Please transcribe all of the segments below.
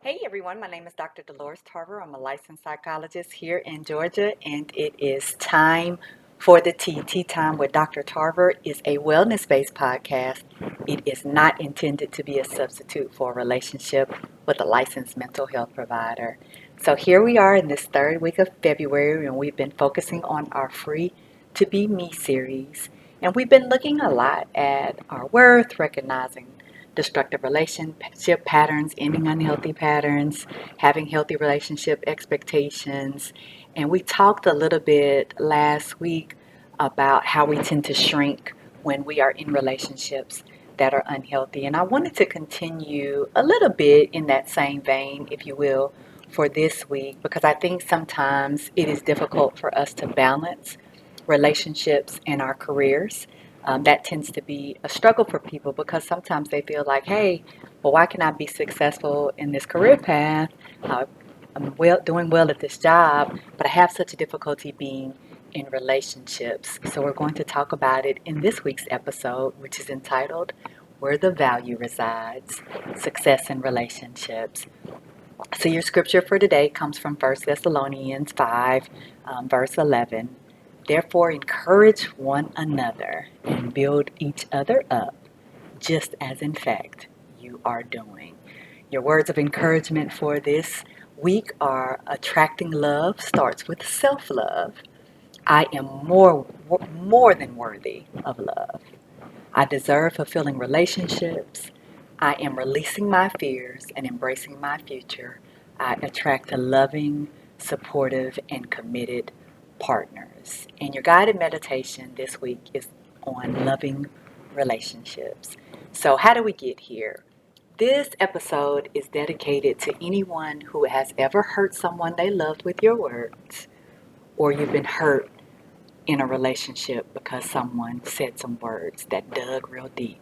Hey everyone, my name is Dr. Dolores Tarver. I'm a licensed psychologist here in Georgia, and it is time for the Tea. Tea Time with Dr. Tarver is a wellness based podcast. It is not intended to be a substitute for a relationship with a licensed mental health provider. So here we are in this third week of February, and we've been focusing on our Free to Be Me series. And we've been looking a lot at our worth, recognizing destructive relationship patterns, ending unhealthy patterns, having healthy relationship expectations. And we talked a little bit last week about how we tend to shrink when we are in relationships that are unhealthy. And I wanted to continue a little bit in that same vein, if you will, for this week, because I think sometimes it is difficult for us to balance relationships and our careers. That tends to be a struggle for people because sometimes they feel like, hey, well, why can I be successful in this career path? I'm doing well at this job, but I have such a difficulty being in relationships. So we're going to talk about it in this week's episode, which is entitled Where the Value Resides, Success in Relationships. So your scripture for today comes from 1 Thessalonians 5, verse 11. Therefore, encourage one another and build each other up, just as in fact you are doing. Your words of encouragement for this week are attracting love starts with self love. I am more than worthy of love. I deserve fulfilling relationships. I am releasing my fears and embracing my future. I attract a loving, supportive, and committed partners. And your guided meditation this week is on loving relationships. So, how do we get here? This episode is dedicated to anyone who has ever hurt someone they loved with your words, or you've been hurt in a relationship because someone said some words that dug real deep.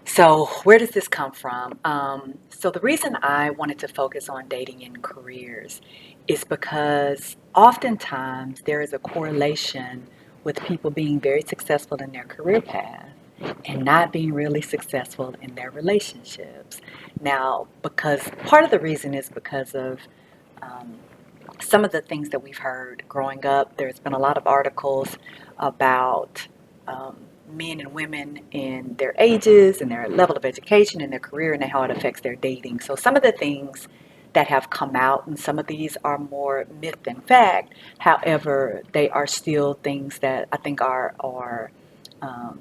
So, where does this come from? So, the reason I wanted to focus on dating and careers is because oftentimes there is a correlation with people being very successful in their career path and not being really successful in their relationships. Now, because part of the reason is because of um, some of the things that we've heard growing up. There's been a lot of articles about um, men and women in their ages and their level of education and their career and how it affects their dating. So some of the things that have come out, and some of these are more myth than fact. However, they are still things that I think are um,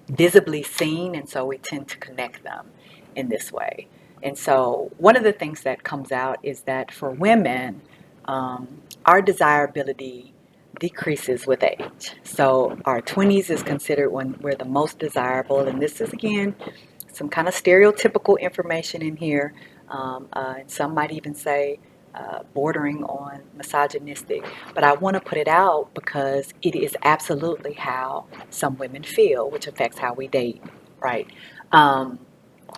visibly seen, and so we tend to connect them in this way. And so, one of the things that comes out is that for women, our desirability decreases with age. So, our 20s is considered when we're the most desirable, and this is again some kind of stereotypical information in here. And some might even say bordering on misogynistic. But I want to put it out because it is absolutely how some women feel, which affects how we date, right? Um,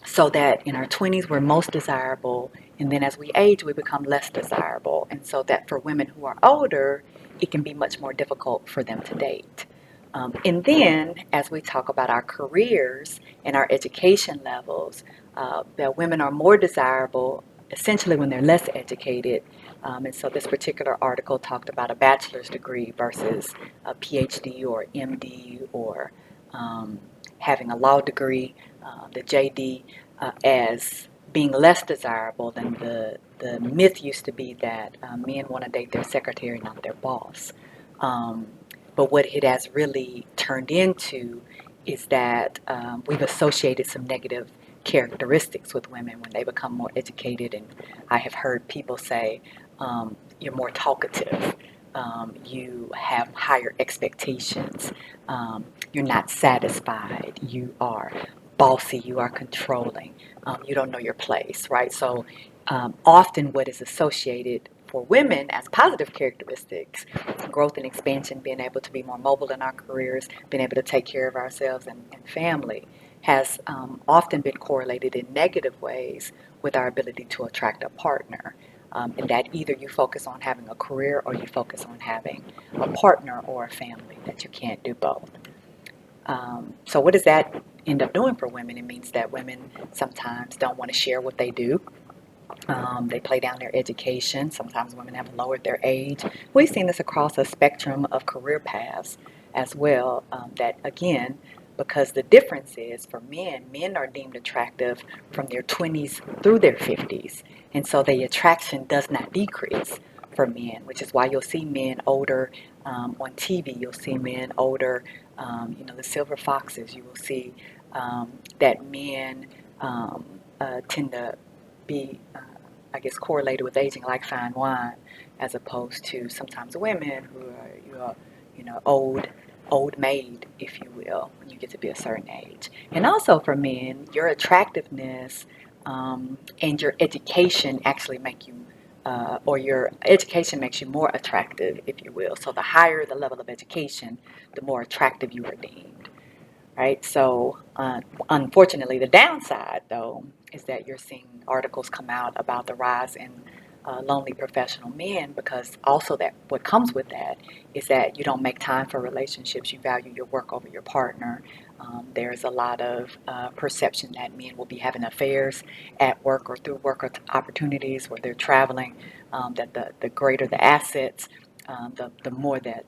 so that in our 20s, we're most desirable, and then as we age, we become less desirable. And so that for women who are older, it can be much more difficult for them to date. And then, as we talk about our careers and our education levels, that women are more desirable essentially when they're less educated. And so, this particular article talked about a bachelor's degree versus a PhD or MD or having a law degree, the JD, as being less desirable than the myth used to be that men want to date their secretary, not their boss. Um, but what it has really turned into is that we've associated some negative characteristics with women when they become more educated. And I have heard people say, you're more talkative, you have higher expectations, you're not satisfied, you are bossy, you are controlling, you don't know your place, right? So often what is associated for women as positive characteristics, growth and expansion, being able to be more mobile in our careers, being able to take care of ourselves and family, has often been correlated in negative ways with our ability to attract a partner. And that either you focus on having a career or you focus on having a partner or a family, that you can't do both. So what does that end up doing for women? It means that women sometimes don't want to share what they do. They play down their education. Sometimes women have lowered their age. We've seen this across a spectrum of career paths as well. That again, because the difference is for men, men are deemed attractive from their 20s through their 50s. And so the attraction does not decrease for men, which is why you'll see men older on TV. You'll see men older, the silver foxes. You will see that men tend to be, I guess, correlated with aging like fine wine, as opposed to sometimes women who are old maid, if you will, when you get to be a certain age. And also for men, your attractiveness and your education actually make you, or your education makes you more attractive, if you will. So the higher the level of education, the more attractive you are deemed, right? So, unfortunately, the downside, though, is that you're seeing articles come out about the rise in lonely professional men, because also that what comes with that is that you don't make time for relationships. You value your work over your partner. There's a lot of perception that men will be having affairs at work or through work opportunities where they're traveling. That the greater the assets, the more that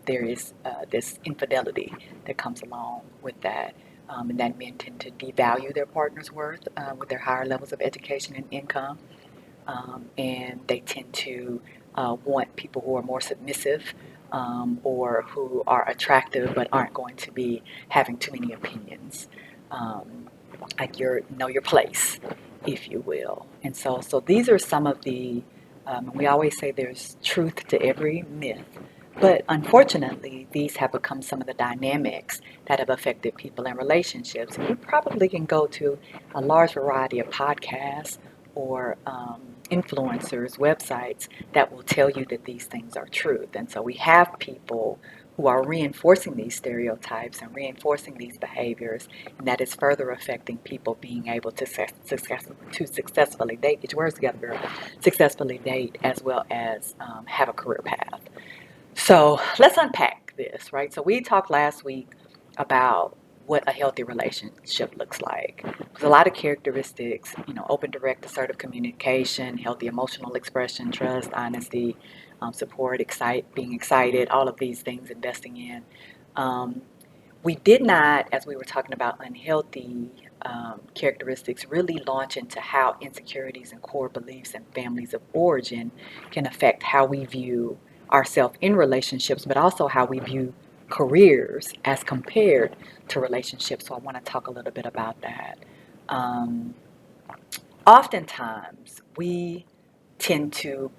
there is this infidelity that comes along with that. And that men tend to devalue their partner's worth with their higher levels of education and income. And they tend to want people who are more submissive or who are attractive but aren't going to be having too many opinions. Like know your place, if you will. And so these are some of the, we always say there's truth to every myth, but unfortunately, these have become some of the dynamics that have affected people and relationships. And you probably can go to a large variety of podcasts or influencers' websites that will tell you that these things are truth. And so we have people who are reinforcing these stereotypes and reinforcing these behaviors, and that is further affecting people being able to successfully date, get your words together, girl, successfully date as well as have a career path. So let's unpack this, right? So we talked last week about what a healthy relationship looks like. There's a lot of characteristics, open, direct, assertive communication, healthy emotional expression, trust, honesty, support, being excited, all of these things, investing in. Um, we did not, as we were talking about unhealthy characteristics, really launch into how insecurities and core beliefs and families of origin can affect how we view ourselves in relationships, but also how we view careers as compared to relationships. So I want to talk a little bit about that. Um, Oftentimes, we tend to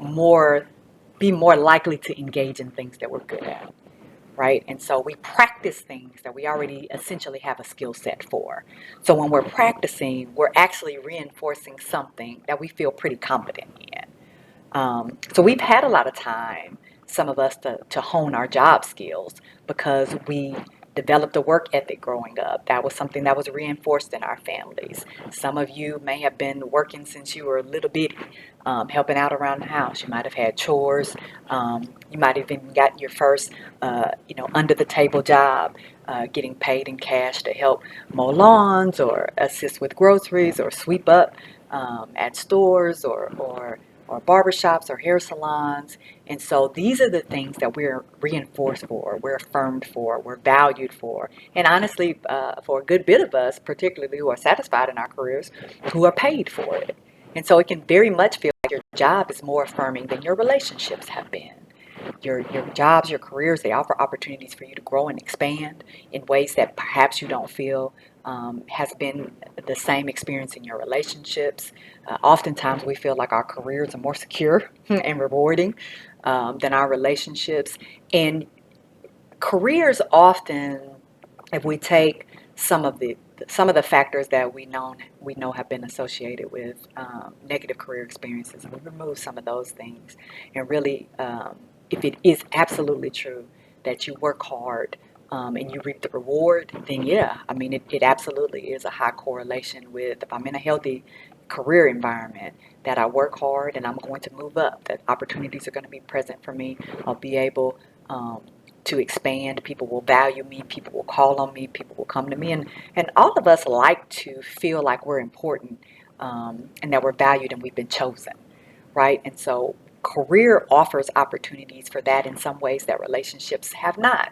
be more likely to engage in things that we're good at, right? And so we practice things that we already essentially have a skill set for. So when we're practicing, we're actually reinforcing something that we feel pretty competent in. So we've had a lot of time, some of us, to hone our job skills because we developed a work ethic growing up. That was something that was reinforced in our families. Some of you may have been working since you were a little bitty, helping out around the house. You might have had chores. You might have even gotten your first, under the table job, getting paid in cash to help mow lawns or assist with groceries or sweep up at stores or barbershops or hair salons. And so these are the things that we're reinforced for, we're affirmed for, we're valued for. And honestly, for a good bit of us, particularly who are satisfied in our careers, who are paid for it. And so it can very much feel like your job is more affirming than your relationships have been. Your jobs, your careers, they offer opportunities for you to grow and expand in ways that perhaps you don't feel has been the same experience in your relationships. Oftentimes, we feel like our careers are more secure and rewarding than our relationships. And careers often, if we take some of the factors that we know have been associated with negative career experiences, and we remove some of those things, and really, if it is absolutely true that you work hard and you reap the reward, then yeah, I mean, it absolutely is a high correlation with if I'm in a healthy career environment, that I work hard and I'm going to move up, that opportunities are going to be present for me. I'll be able um, to expand. People will value me. People will call on me. People will come to me. And all of us like to feel like we're important and that we're valued and we've been chosen, right? And so career offers opportunities for that in some ways that relationships have not,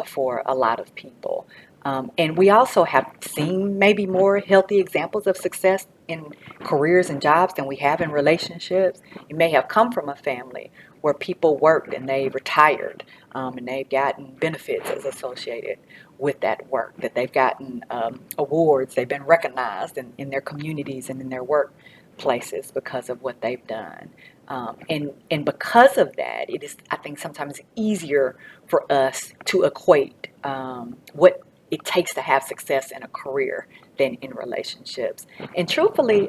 for a lot of people. And we also have seen maybe more healthy examples of success in careers and jobs than we have in relationships. You may have come from a family where people worked and they retired, and they've gotten benefits as associated with that work, that they've gotten awards, they've been recognized in their communities and in their workplaces because of what they've done. And because of that, it is, I think, sometimes easier for us to equate what it takes to have success in a career than in relationships. And truthfully,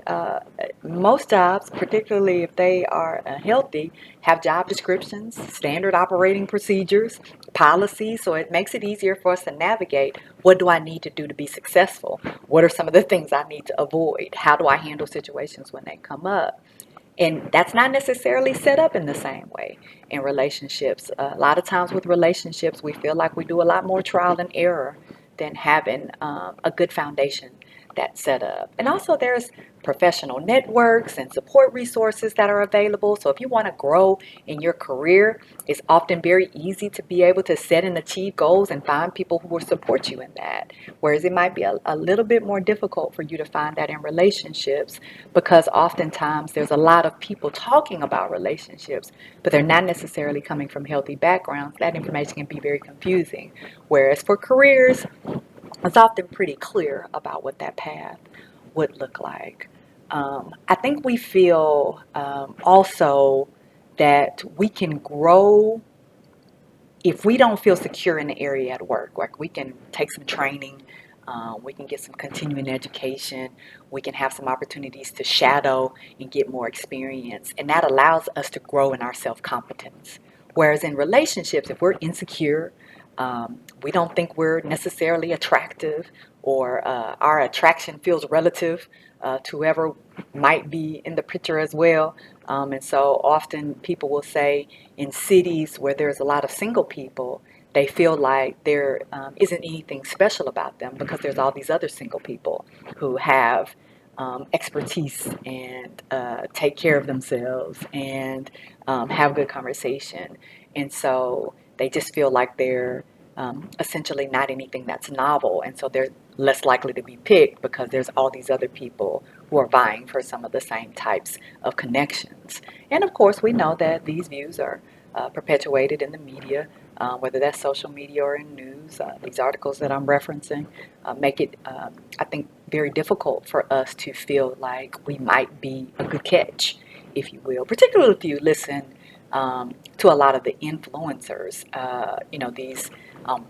most jobs, particularly if they are healthy, have job descriptions, standard operating procedures, policies, so it makes it easier for us to navigate what do I need to do to be successful? What are some of the things I need to avoid? How do I handle situations when they come up? And that's not necessarily set up in the same way in relationships. A lot of times with relationships, we feel like we do a lot more trial and error than having a good foundation that's set up. And also, there's professional networks and support resources that are available. So, if you want to grow in your career, it's often very easy to be able to set and achieve goals and find people who will support you in that. Whereas it might be a little bit more difficult for you to find that in relationships because oftentimes there's a lot of people talking about relationships, but they're not necessarily coming from healthy backgrounds. That information can be very confusing. Whereas for careers, it's often pretty clear about what that path would look like. I think we feel also that we can grow if we don't feel secure in the area at work. Like we can take some training, we can get some continuing education, we can have some opportunities to shadow and get more experience, and that allows us to grow in our self-competence. Whereas in relationships, if we're insecure, we don't think we're necessarily attractive, or our attraction feels relative to whoever might be in the picture as well. And so often people will say in cities where there's a lot of single people, they feel like there isn't anything special about them because there's all these other single people who have expertise and take care of themselves and have good conversation. And so they just feel like they're essentially not anything that's novel. And so they're less likely to be picked because there's all these other people who are vying for some of the same types of connections. And of course, we know that these views are perpetuated in the media, whether that's social media or in news. These articles that I'm referencing make it, I think, very difficult for us to feel like we might be a good catch, if you will, particularly if you listen to a lot of the influencers, these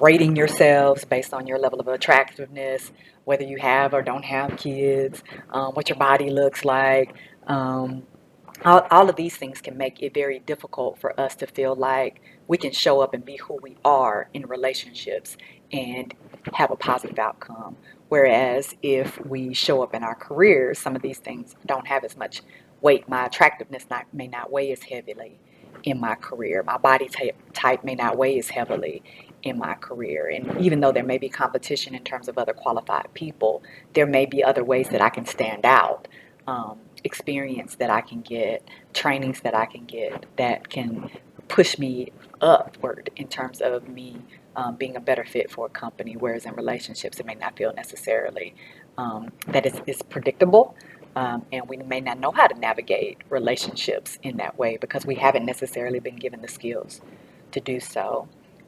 rating yourselves based on your level of attractiveness, whether you have or don't have kids, what your body looks like. All of these things can make it very difficult for us to feel like we can show up and be who we are in relationships and have a positive outcome. Whereas if we show up in our careers, some of these things don't have as much weight. My attractiveness may not weigh as heavily in my career. My body type may not weigh as heavily in my career. And even though there may be competition in terms of other qualified people, there may be other ways that I can stand out. Experience that I can get, trainings that I can get that can push me upward in terms of me being a better fit for a company. Whereas in relationships, it may not feel necessarily that it's predictable. And we may not know how to navigate relationships in that way because we haven't necessarily been given the skills to do so.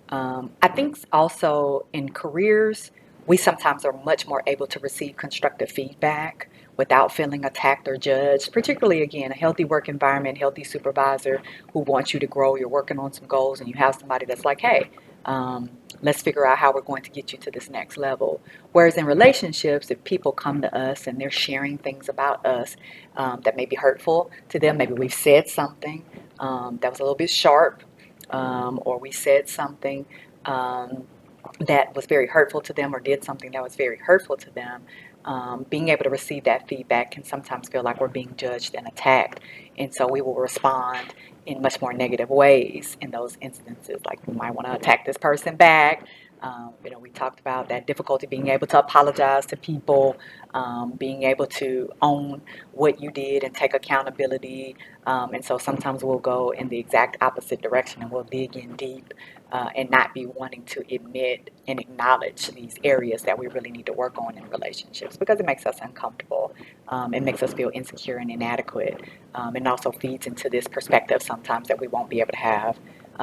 I think also in careers, we sometimes are much more able to receive constructive feedback without feeling attacked or judged, particularly, again, a healthy work environment, healthy supervisor who wants you to grow. You're working on some goals and you have somebody that's like, hey, let's figure out how we're going to get you to this next level. Whereas in relationships, if people come to us and they're sharing things about us that may be hurtful to them, maybe we've said something that was a little bit sharp, or we said something that was very hurtful to them or did something that was very hurtful to them, being able to receive that feedback can sometimes feel like we're being judged and attacked. And so we will respond in much more negative ways in those instances. Like we might want to attack this person back. We talked about that difficulty being able to apologize to people, being able to own what you did and take accountability. And so sometimes we'll go in the exact opposite direction and we'll dig in deep and not be wanting to admit and acknowledge these areas that we really need to work on in relationships because it makes us uncomfortable. It makes us feel insecure and inadequate. And also feeds into this perspective sometimes that we won't be able to have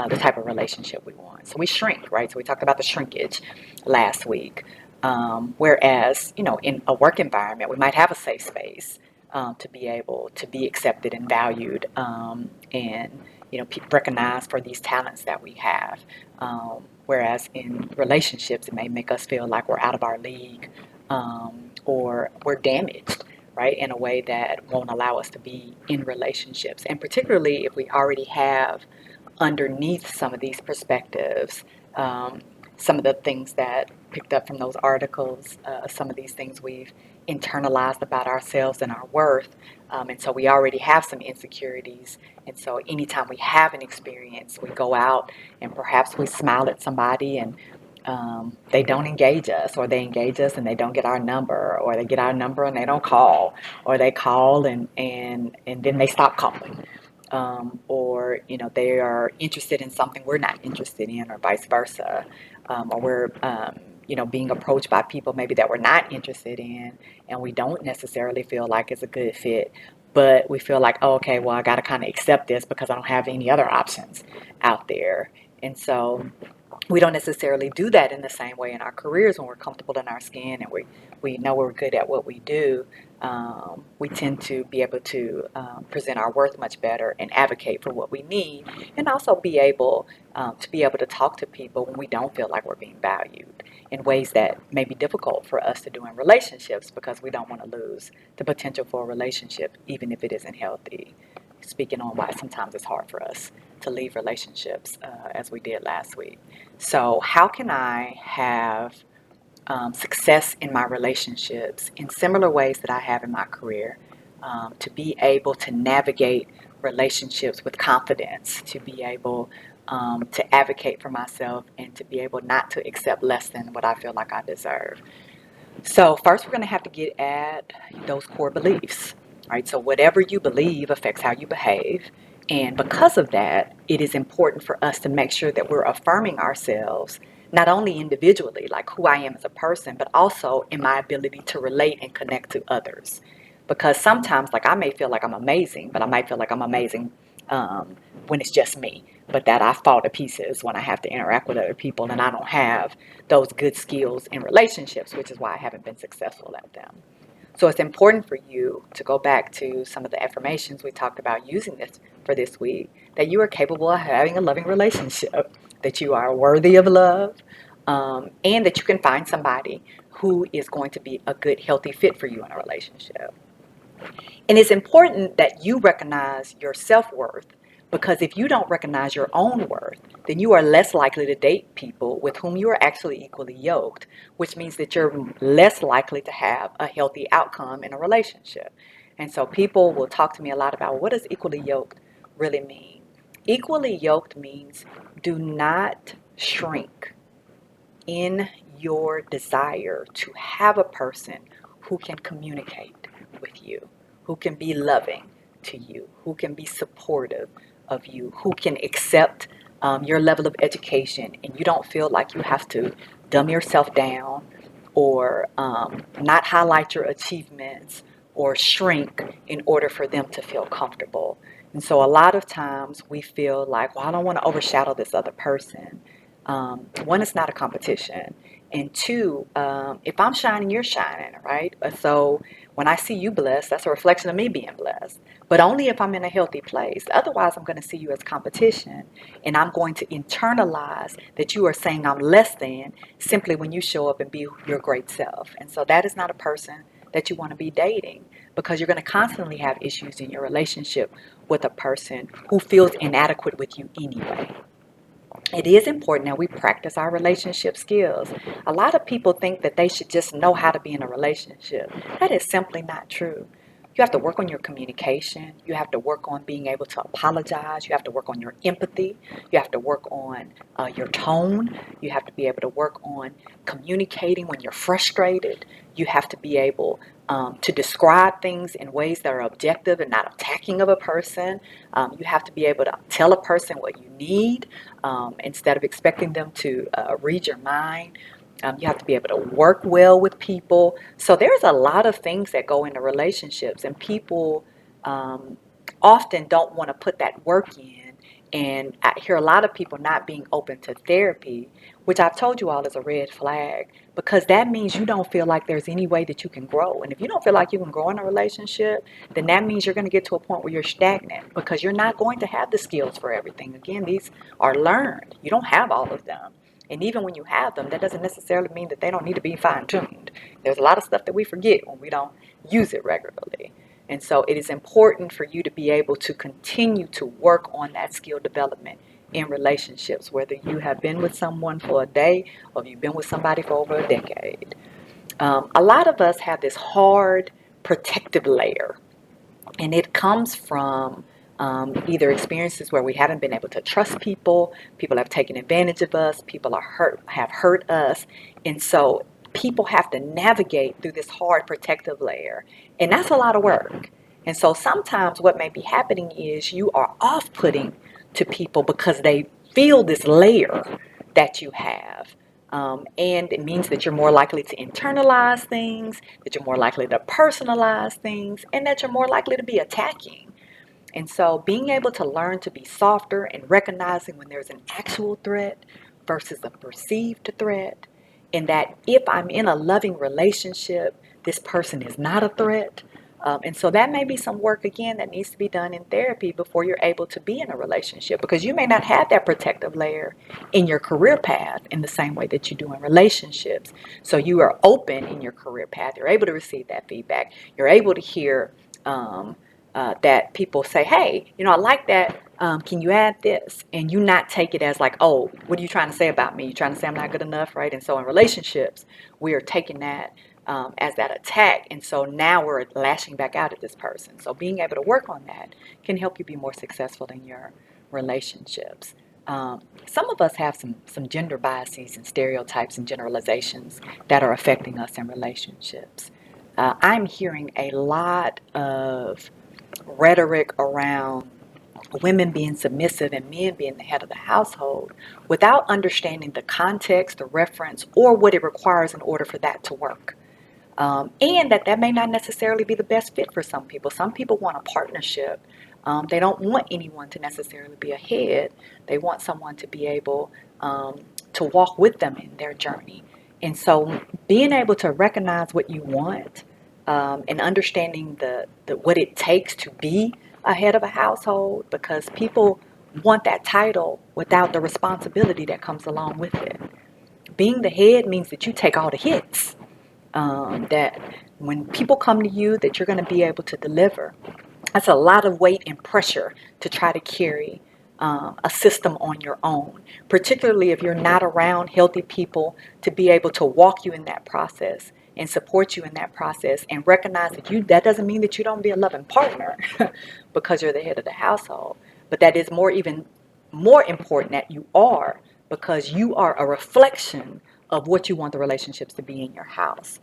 the type of relationship we want. So we shrink, right? So we talked about the shrinkage last week. Whereas, in a work environment, we might have a safe space to be able to be accepted and valued and, recognized for these talents that we have. Whereas in relationships, it may make us feel like we're out of our league or we're damaged, right, in a way that won't allow us to be in relationships. And particularly if we already have underneath some of these perspectives, um, some of the things that picked up from those articles, some of these things we've internalized about ourselves and our worth. And so we already have some insecurities. And so anytime we have an experience, we go out and perhaps we smile at somebody and they don't engage us, or they engage us and they don't get our number, or they get our number and they don't call, or they call and then they stop calling, or they are interested in something we're not interested in, or vice versa, or we're being approached by people maybe that we're not interested in, and we don't necessarily feel like it's a good fit, but we feel like, oh, okay, well, I got to kind of accept this because I don't have any other options out there. And so we don't necessarily do that in the same way in our careers when we're comfortable in our skin and we know we're good at what we do. We tend to be able to present our worth much better and advocate for what we need, and also be able to talk to people when we don't feel like we're being valued in ways that may be difficult for us to do in relationships because we don't want to lose the potential for a relationship even if it isn't healthy. Speaking on why sometimes it's hard for us to leave relationships as we did last week. So, how can I have success in my relationships in similar ways that I have in my career, to be able to navigate relationships with confidence, to be able to advocate for myself, and to be able not to accept less than what I feel like I deserve? So first, we're going to have to get at those core beliefs, right? So whatever you believe affects how you behave. And because of that, it is important for us to make sure that we're affirming ourselves, not only individually, like who I am as a person, but also in my ability to relate and connect to others. Because sometimes, like, I may feel like I'm amazing, but I might feel like I'm amazing when it's just me, but that I fall to pieces when I have to interact with other people and I don't have those good skills in relationships, which is why I haven't been successful at them. So it's important for you to go back to some of the affirmations we talked about using this for this week, that you are capable of having a loving relationship, that you are worthy of love, and that you can find somebody who is going to be a good, healthy fit for you in a relationship. And it's important that you recognize your self-worth, because if you don't recognize your own worth, then you are less likely to date people with whom you are actually equally yoked, which means that you're less likely to have a healthy outcome in a relationship. And so people will talk to me a lot about, what does equally yoked really mean? Equally yoked means do not shrink in your desire to have a person who can communicate with you, who can be loving to you, who can be supportive of you, who can accept your level of education, and you don't feel like you have to dumb yourself down or not highlight your achievements or shrink in order for them to feel comfortable. And so a lot of times we feel like, well, I don't want to overshadow this other person. One, it's not a competition. And two, if I'm shining, you're shining, right? So when I see you blessed, that's a reflection of me being blessed. But only if I'm in a healthy place. Otherwise, I'm going to see you as competition. And I'm going to internalize that you are saying I'm less than simply when you show up and be your great self. And so that is not a person that you want to be dating, because you're going to constantly have issues in your relationship with a person who feels inadequate with you anyway. It is important that we practice our relationship skills. A lot of people think that they should just know how to be in a relationship. That is simply not true. You have to work on your communication. You have to work on being able to apologize. You have to work on your empathy. You have to work on your tone. You have to be able to work on communicating when you're frustrated. You have to be able to describe things in ways that are objective and not attacking of a person. You have to be able to tell a person what you need instead of expecting them to read your mind. You have to be able to work well with people. So there's a lot of things that go into relationships, and people um, often don't want to put that work in. And I hear a lot of people not being open to therapy, which I've told you all is a red flag, because that means you don't feel like there's any way that you can grow. And if you don't feel like you can grow in a relationship, then that means you're going to get to a point where you're stagnant, because you're not going to have the skills for everything. Again, these are learned. You don't have all of them. And even when you have them, that doesn't necessarily mean that they don't need to be fine-tuned. There's a lot of stuff that we forget when we don't use it regularly. And so it is important for you to be able to continue to work on that skill development in relationships, whether you have been with someone for a day or you've been with somebody for over a decade. A lot of us have this hard protective layer, and it comes from either experiences where we haven't been able to trust people, people have taken advantage of us, people have hurt us. And so people have to navigate through this hard protective layer. And that's a lot of work. And so sometimes what may be happening is you are off-putting to people because they feel this layer that you have. And it means that you're more likely to internalize things, that you're more likely to personalize things, and that you're more likely to be attacking. And so being able to learn to be softer and recognizing when there's an actual threat versus a perceived threat, and that if I'm in a loving relationship, this person is not a threat. And so that may be some work, again, that needs to be done in therapy before you're able to be in a relationship, because you may not have that protective layer in your career path in the same way that you do in relationships. So you are open in your career path. You're able to receive that feedback. You're able to hear that people say, hey, I like that. Can you add this? And you not take it as like, oh, what are you trying to say about me? You're trying to say I'm not good enough, right? And so in relationships, we are taking that as that attack. And so now we're lashing back out at this person. So being able to work on that can help you be more successful in your relationships. Some of us have some gender biases and stereotypes and generalizations that are affecting us in relationships. I'm hearing a lot of rhetoric around women being submissive and men being the head of the household without understanding the context, the reference, or what it requires in order for that to work. And that may not necessarily be the best fit for some people. Some people want a partnership. They don't want anyone to necessarily be ahead. They want someone to be able to walk with them in their journey. And so being able to recognize what you want and understanding the what it takes to be a head of a household, because people want that title without the responsibility that comes along with it. Being the head means that you take all the hits, that when people come to you, that you're going to be able to deliver. That's a lot of weight and pressure to try to carry a system on your own, particularly if you're not around healthy people to be able to walk you in that process and support you in that process, and recognize that doesn't mean that you don't be a loving partner because you're the head of the household, but that is even more important that you are, because you are a reflection of what you want the relationships to be in your house.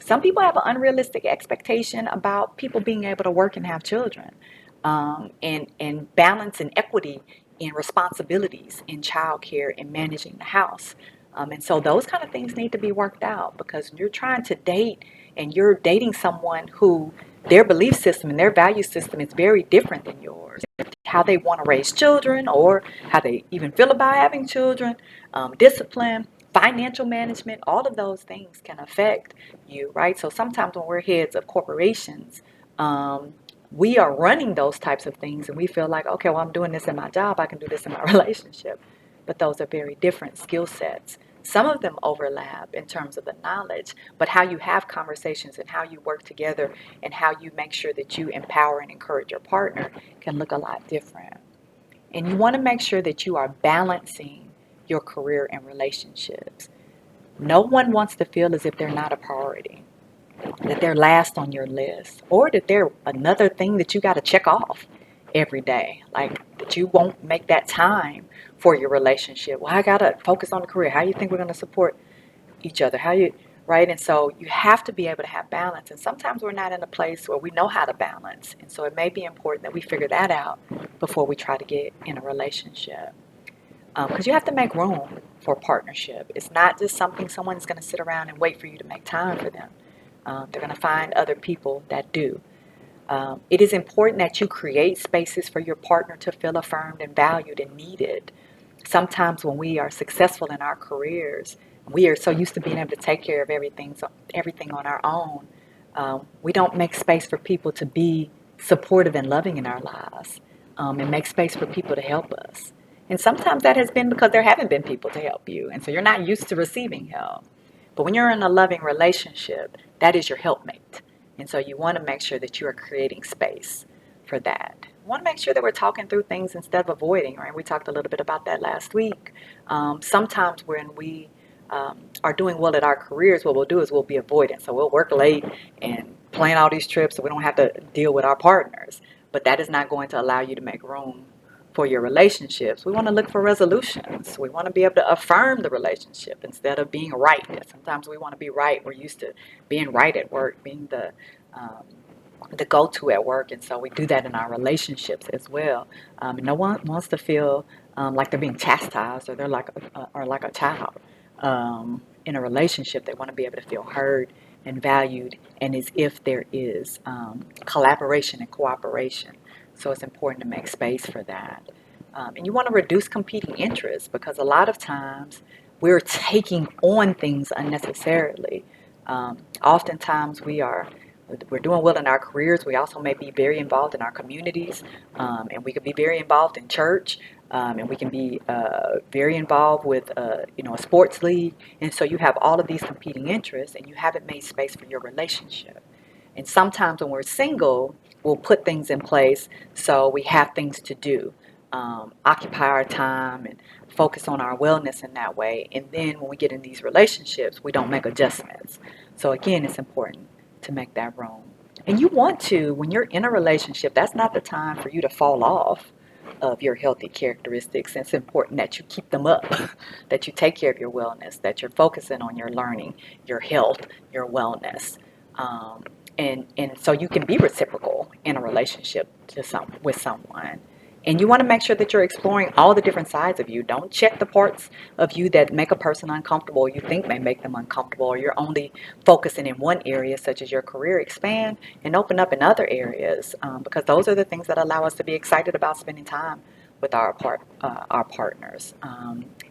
Some people have an unrealistic expectation about people being able to work and have children, and balance and equity in responsibilities in childcare and managing the house. And so those kind of things need to be worked out, because you're trying to date and you're dating someone who their belief system and their value system is very different than yours. How they want to raise children, or how they even feel about having children, discipline, financial management, all of those things can affect you, right? So sometimes when we're heads of corporations, we are running those types of things, and we feel like, okay, well, I'm doing this in my job, I can do this in my relationship. But those are very different skill sets. Some of them overlap in terms of the knowledge, but how you have conversations and how you work together and how you make sure that you empower and encourage your partner can look a lot different. And you want to make sure that you are balancing your career and relationships. No one wants to feel as if they're not a priority. that they're last on your list, or that they're another thing that you got to check off every day, like that you won't make that time for your relationship. Well, I got to focus on the career. How do you think we're going to support each other? How you, right? And so you have to be able to have balance. And sometimes we're not in a place where we know how to balance. And so it may be important that we figure that out before we try to get in a relationship. Because you have to make room for partnership. It's not just something someone's going to sit around and wait for you to make time for them. They're going to find other people that do. It is important that you create spaces for your partner to feel affirmed and valued and needed. Sometimes when we are successful in our careers, we are so used to being able to take care of everything on our own. We don't make space for people to be supportive and loving in our lives, and make space for people to help us. And sometimes that has been because there haven't been people to help you, and so you're not used to receiving help. But when you're in a loving relationship, that is your helpmate. And so you want to make sure that you are creating space for that. You want to make sure that we're talking through things instead of avoiding, right? We talked a little bit about that last week. Sometimes when we are doing well at our careers, what we'll do is we'll be avoidant. So we'll work late and plan all these trips so we don't have to deal with our partners. But that is not going to allow you to make room for your relationships. We want to look for resolutions. We want to be able to affirm the relationship instead of being right. Sometimes we want to be right. We're used to being right at work, being um, the go-to at work, and so we do that in our relationships as well. And no one wants to feel like they're being chastised or they're like a child in a relationship. They want to be able to feel heard and valued, and as if there is collaboration and cooperation. So it's important to make space for that. And you want to reduce competing interests because a lot of times we're taking on things unnecessarily. Oftentimes we're doing well in our careers. We also may be very involved in our communities, and we could be very involved in church, and we can be very involved with a sports league. And so you have all of these competing interests, and you haven't made space for your relationship. And sometimes when we're single, we'll put things in place so we have things to do, occupy our time and focus on our wellness in that way. And then when we get in these relationships, we don't make adjustments. So again, it's important to make that room. And you want to, when you're in a relationship, that's not the time for you to fall off of your healthy characteristics. It's important that you keep them up, that you take care of your wellness, that you're focusing on your learning, your health, your wellness. Um, and so you can be reciprocal in a relationship with someone. And you want to make sure that you're exploring all the different sides of you. Don't check the parts of you that make a person uncomfortable or you think may make them uncomfortable, or you're only focusing in one area, such as your career. Expand and open up in other areas, because those are the things that allow us to be excited about spending time with our partners.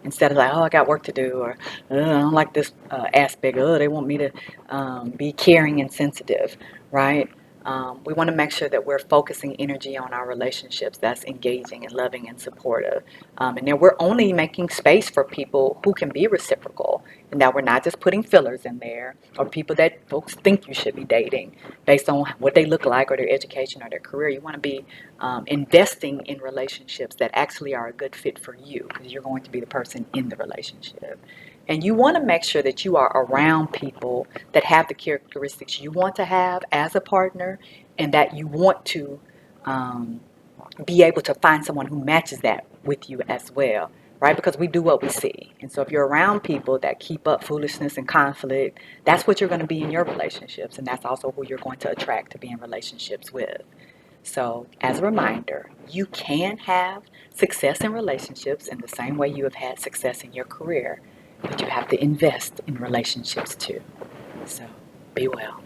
Instead of like, oh, I got work to do, or I don't like this aspect. Oh, they want me to be caring and sensitive, right? We want to make sure that we're focusing energy on our relationships that's engaging and loving and supportive. And then we're only making space for people who can be reciprocal, and that we're not just putting fillers in there or people that folks think you should be dating based on what they look like or their education or their career. You want to be investing in relationships that actually are a good fit for you, because you're going to be the person in the relationship. And you want to make sure that you are around people that have the characteristics you want to have as a partner, and that you want to um, be able to find someone who matches that with you as well, right? Because we do what we see. And so if you're around people that keep up foolishness and conflict, that's what you're going to be in your relationships. And that's also who you're going to attract to be in relationships with. So, as a reminder, you can have success in relationships in the same way you have had success in your career, but you have to invest in relationships too. So, be well.